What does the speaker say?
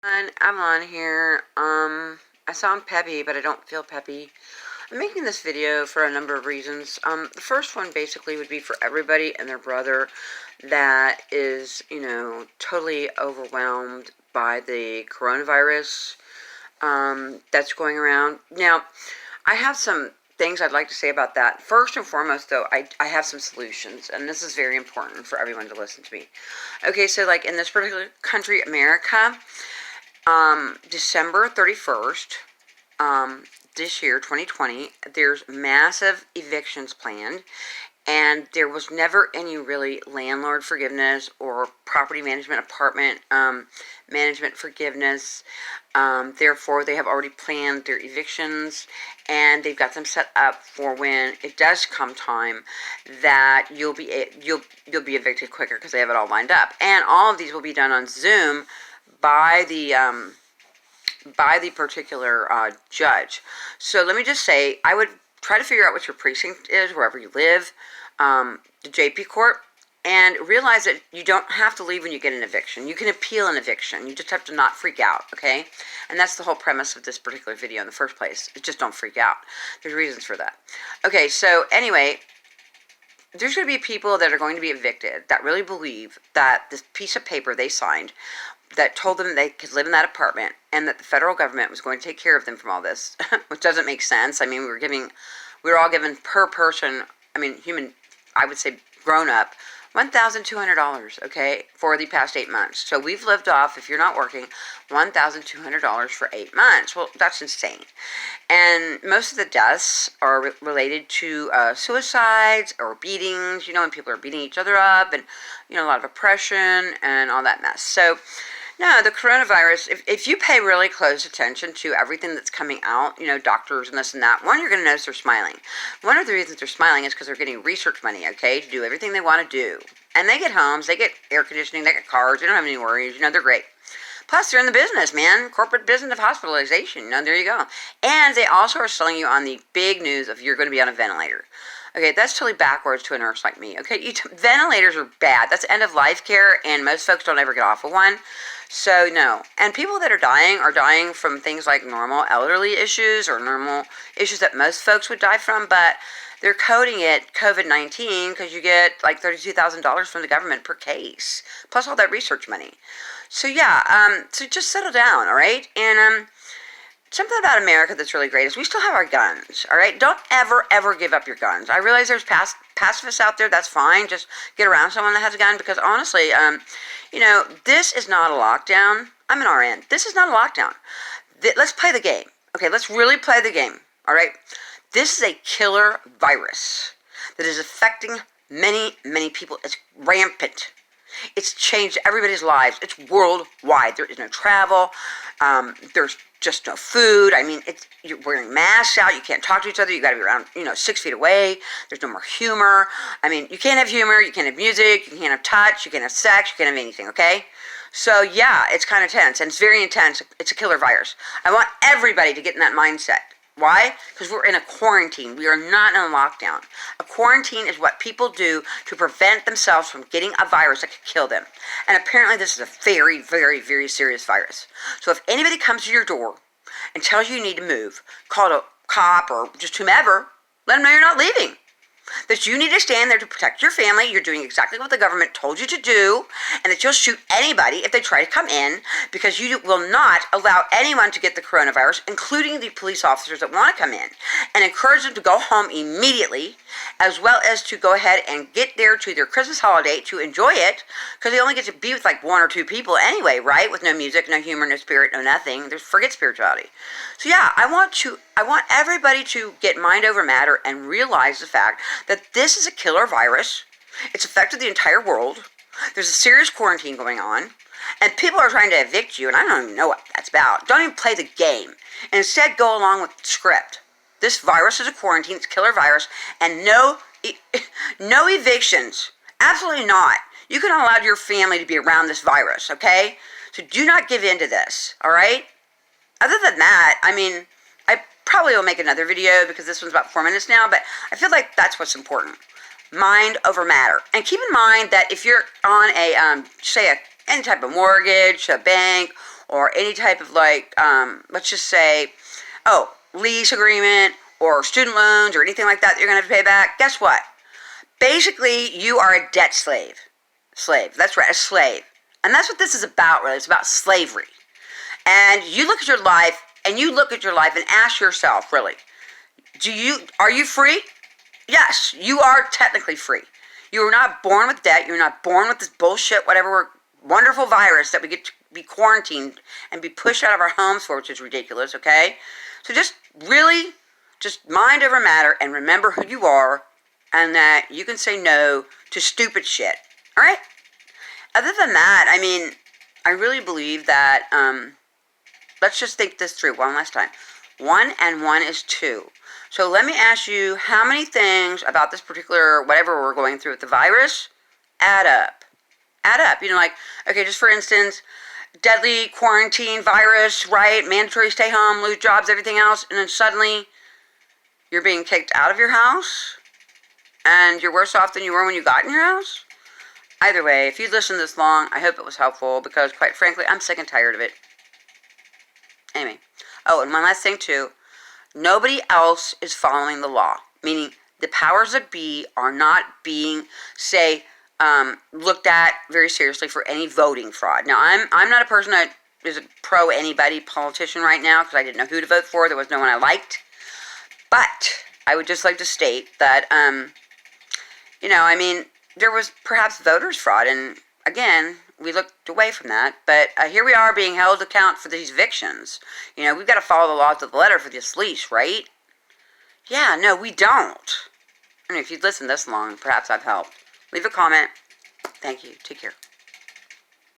I'm on here. I sound peppy, but I don't feel peppy. I'm making this video for a number of reasons. The first one basically would be for everybody and their brother that is, totally overwhelmed by the coronavirus that's going around. Now, I have some things I'd like to say about that. First and foremost, though, I have some solutions, and this is very important for everyone to listen to me. Okay, so like in this particular country, America, December 31st, this year, 2020, there's massive evictions planned, and there was never any really landlord forgiveness or property management, apartment management forgiveness. Therefore, they have already planned their evictions, and they've got them set up for when it does come time that you'll be evicted quicker because they have it all lined up. And all of these will be done on Zoom by the particular judge. So let me just say, I would try to figure out what your precinct is wherever you live, the JP Court, and realize that you don't have to leave when you get an eviction. You can appeal an eviction. You just have to not freak out, okay? And that's the whole premise of this particular video in the first place. Just don't freak out. There's reasons for that. Okay, so anyway, there's going to be people that are going to be evicted that really believe that this piece of paper they signed that told them they could live in that apartment and that the federal government was going to take care of them from all this, which doesn't make sense. I mean, we were all given per person, I would say grown up, $1,200, okay, for the past 8 months. So we've lived off, if you're not working, $1,200 for 8 months. Well, that's insane. And most of the deaths are related to suicides or beatings, when people are beating each other up, and, a lot of oppression and all that mess. So, no, the coronavirus, if you pay really close attention to everything that's coming out, doctors and this and that, one, you're going to notice they're smiling. One of the reasons they're smiling is because they're getting research money, okay, to do everything they want to do. And they get homes, they get air conditioning, they get cars, they don't have any worries, they're great. Plus, they're in the business, man. Corporate business of hospitalization. There you go. And they also are selling you on the big news of you're going to be on a ventilator. Okay, that's totally backwards to a nurse like me. Okay, ventilators are bad. That's end-of-life care, and most folks don't ever get off of one. So, no. And people that are dying from things like normal elderly issues or normal issues that most folks would die from, but they're coding it COVID-19 because you get like $32,000 from the government per case, plus all that research money. So, yeah, so just settle down, all right? And something about America that's really great is we still have our guns, all right? Don't ever, ever give up your guns. I realize there's pacifists out there. That's fine. Just get around someone that has a gun because, honestly, this is not a lockdown. I'm an RN. This is not a lockdown. Let's play the game. Okay, let's really play the game, all right? This is a killer virus that is affecting many, many people. It's rampant. It's changed everybody's lives. It's worldwide. There is no travel. There's just no food. You're wearing masks out. You can't talk to each other. You got to be around, 6 feet away. There's no more humor. You can't have humor. You can't have music. You can't have touch. You can't have sex. You can't have anything, okay? So, yeah, it's kind of tense, and it's very intense. It's a killer virus. I want everybody to get in that mindset. Why? Because we're in a quarantine. We are not in a lockdown. A quarantine is what people do to prevent themselves from getting a virus that could kill them. And apparently this is a very, very, very serious virus. So if anybody comes to your door and tells you need to move, call a cop or just whomever, let them know you're not leaving. That you need to stand there to protect your family. You're doing exactly what the government told you to do, and that you'll shoot anybody if they try to come in, because you will not allow anyone to get the coronavirus, including the police officers that want to come in, and encourage them to go home immediately, as well as to go ahead and get there to their Christmas holiday to enjoy it, because they only get to be with like 1 or 2 people anyway, right? With no music, no humor, no spirit, no nothing. Forget spirituality. So yeah, I want everybody to get mind over matter and realize the fact that this is a killer virus. It's affected the entire world. There's a serious quarantine going on, and people are trying to evict you, and I don't even know what that's about. Don't even play the game. And instead, go along with the script. This virus is a quarantine. It's a killer virus, and no evictions. Absolutely not. You cannot allow your family to be around this virus, okay? So do not give in to this, all right? Other than that, I probably will make another video because this one's about 4 minutes now, but I feel like that's what's important. Mind over matter. And keep in mind that if you're on any type of mortgage, a bank, or any type of like, let's just say, oh, lease agreement or student loans or anything like that you're going to have to pay back, guess what? Basically, you are a debt slave. That's right, a slave. And that's what this is about, really. It's about slavery. And you look at your life, and ask yourself, really, are you free? Yes, you are technically free. You were not born with debt. You're not born with this bullshit, whatever wonderful virus that we get to be quarantined and be pushed out of our homes for, which is ridiculous, okay? So just really, just mind over matter and remember who you are and that you can say no to stupid shit, all right? Other than that, I mean, I really believe that, let's just think this through one last time. 1 and 1 is 2. So let me ask you, how many things about this particular, whatever we're going through with the virus, add up? Add up. You know, like, okay, just for instance, deadly quarantine virus, right? Mandatory stay home, lose jobs, everything else. And then suddenly you're being kicked out of your house and you're worse off than you were when you got in your house. Either way, if you listened this long, I hope it was helpful because, quite frankly, I'm sick and tired of it. Anyway. Oh, and one last thing, too. Nobody else is following the law, meaning the powers that be are not being, say, looked at very seriously for any voting fraud. Now, I'm not a person that is a pro-anybody politician right now because I didn't know who to vote for. There was no one I liked. But I would just like to state that, you know, I mean, there was perhaps voters fraud, and again, we looked away from that, but here we are being held to account for these evictions. You know, we've got to follow the laws to the letter for this lease, right? Yeah, no, we don't. I mean, if you'd listened this long, perhaps I've helped. Leave a comment. Thank you. Take care.